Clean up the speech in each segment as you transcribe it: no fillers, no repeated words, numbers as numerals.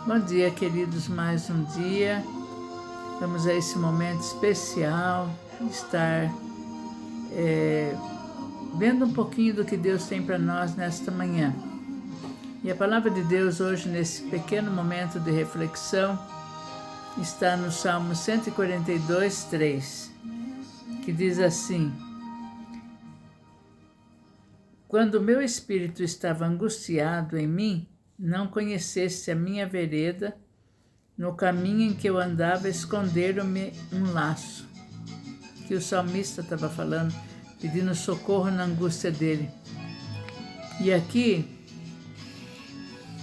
Bom dia, queridos, mais um dia. Vamos a esse momento especial de estar vendo um pouquinho do que Deus tem para nós nesta manhã. E a palavra de Deus hoje, nesse pequeno momento de reflexão, está no Salmo 142, 3, que diz assim: Quando o meu espírito estava angustiado em mim, não conheceste a minha vereda, no caminho em que eu andava esconderam-me um laço. Que o salmista estava falando, pedindo socorro na angústia dele. E aqui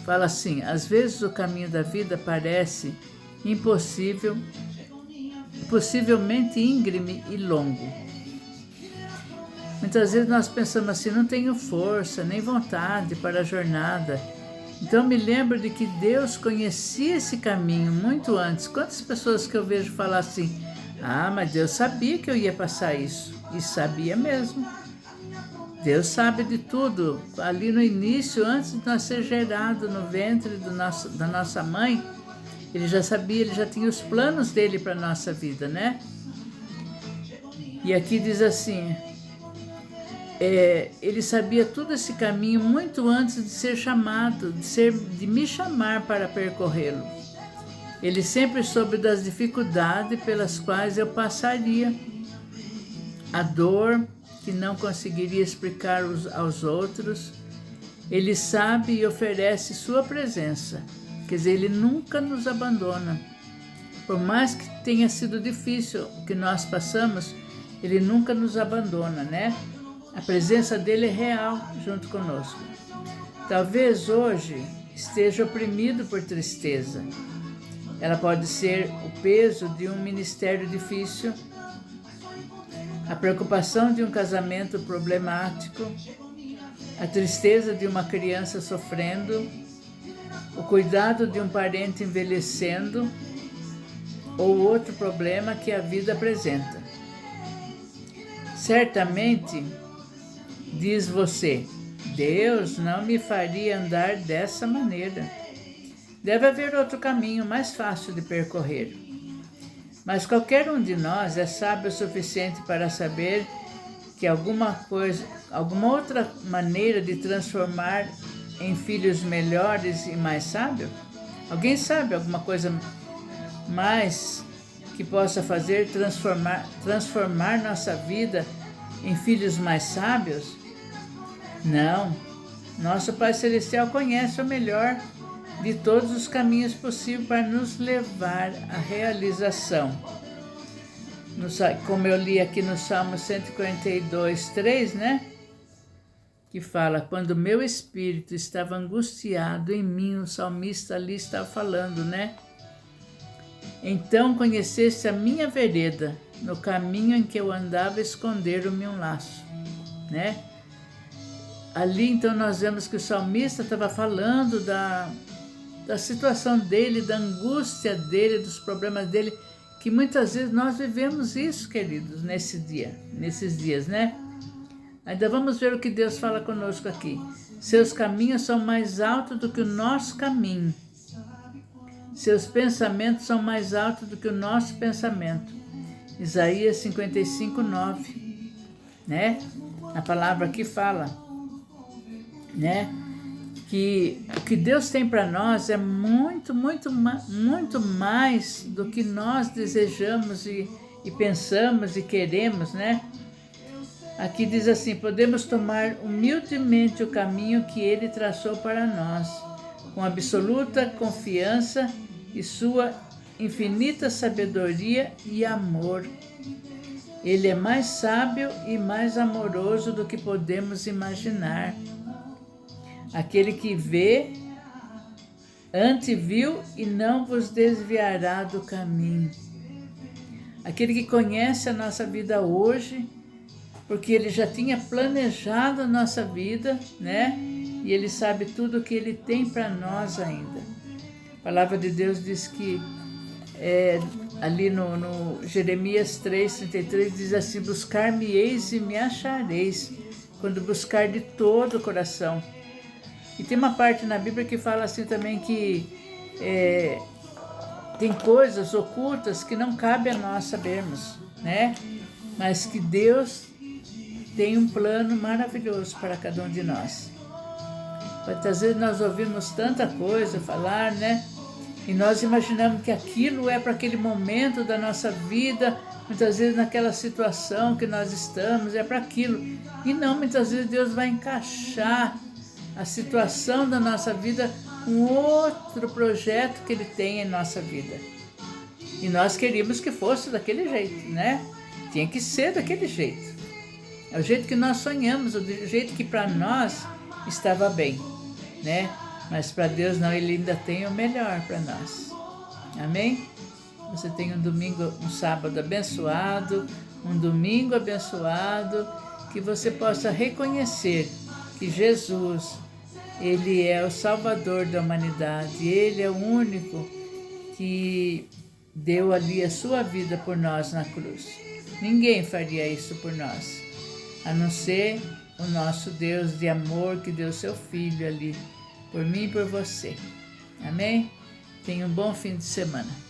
fala assim: às vezes o caminho da vida parece impossivelmente íngreme e longo. Muitas vezes nós pensamos assim: não tenho força nem vontade para a jornada. Então me lembro de que Deus conhecia esse caminho muito antes. Quantas pessoas que eu vejo falar assim: ah, mas Deus sabia que eu ia passar isso. E sabia mesmo. Deus sabe de tudo. Ali no início, antes de nós ser gerado no ventre da nossa mãe, Ele já sabia, Ele já tinha os planos dele para a nossa vida, né? E aqui diz assim: Ele sabia todo esse caminho muito antes de ser chamado, de me chamar para percorrê-lo. Ele sempre soube das dificuldades pelas quais eu passaria, a dor que não conseguiria explicar aos outros. Ele sabe e oferece sua presença. Quer dizer, Ele nunca nos abandona. Por mais que tenha sido difícil o que nós passamos, Ele nunca nos abandona, né? A presença dele é real junto conosco. Talvez hoje esteja oprimido por tristeza. Ela pode ser o peso de um ministério difícil, a preocupação de um casamento problemático, a tristeza de uma criança sofrendo, o cuidado de um parente envelhecendo ou outro problema que a vida apresenta. Certamente, diz você: Deus não me faria andar dessa maneira. Deve haver outro caminho mais fácil de percorrer. Mas qualquer um de nós é sábio o suficiente para saber que alguma outra maneira de transformar em filhos melhores e mais sábios? Alguém sabe alguma coisa mais que possa fazer transformar nossa vida em filhos mais sábios? Não. Nosso Pai Celestial conhece o melhor de todos os caminhos possíveis para nos levar à realização. Como eu li aqui no Salmo 142, 3, né? Que fala: quando o meu espírito estava angustiado em mim, o salmista ali está falando, né? Então conheceste a minha vereda, no caminho em que eu andava esconderam-me um laço, né? Ali então nós vemos que o salmista estava falando da situação dele, da angústia dele, dos problemas dele, que muitas vezes nós vivemos isso, queridos, nesses dias, né? Ainda vamos ver o que Deus fala conosco aqui. Seus caminhos são mais altos do que o nosso caminho. Seus pensamentos são mais altos do que o nosso pensamento. Isaías 55, 9, né? A palavra aqui fala, né? Que o que Deus tem para nós é muito, muito, muito mais do que nós desejamos e pensamos e queremos, né? Aqui diz assim: podemos tomar humildemente o caminho que Ele traçou para nós, com absoluta confiança e sua infinita sabedoria e amor. Ele é mais sábio e mais amoroso do que podemos imaginar. Aquele que vê, anteviu e não vos desviará do caminho. Aquele que conhece a nossa vida hoje, porque Ele já tinha planejado a nossa vida, né? E Ele sabe tudo o que Ele tem para nós ainda. A palavra de Deus diz que, ali no Jeremias 3:33, diz assim: buscar-me-eis e me achareis, quando buscar de todo o coração. E tem uma parte na Bíblia que fala assim também que tem coisas ocultas que não cabe a nós sabermos, né? Mas que Deus tem um plano maravilhoso para cada um de nós. Muitas vezes nós ouvimos tanta coisa falar, né? E nós imaginamos que aquilo é para aquele momento da nossa vida, muitas vezes naquela situação que nós estamos, é para aquilo. E não, muitas vezes Deus vai encaixar a situação da nossa vida com outro projeto que Ele tem em nossa vida. E nós queríamos que fosse daquele jeito, né? Tinha que ser daquele jeito. É o jeito que nós sonhamos, o jeito que para nós estava bem, né? Mas para Deus não, Ele ainda tem o melhor para nós. Amém? Você tem um sábado abençoado, um domingo abençoado, que você possa reconhecer que Jesus, Ele é o Salvador da humanidade, Ele é o único que deu ali a sua vida por nós na cruz. Ninguém faria isso por nós, a não ser o nosso Deus de amor que deu seu Filho ali, por mim e por você. Amém? Tenha um bom fim de semana.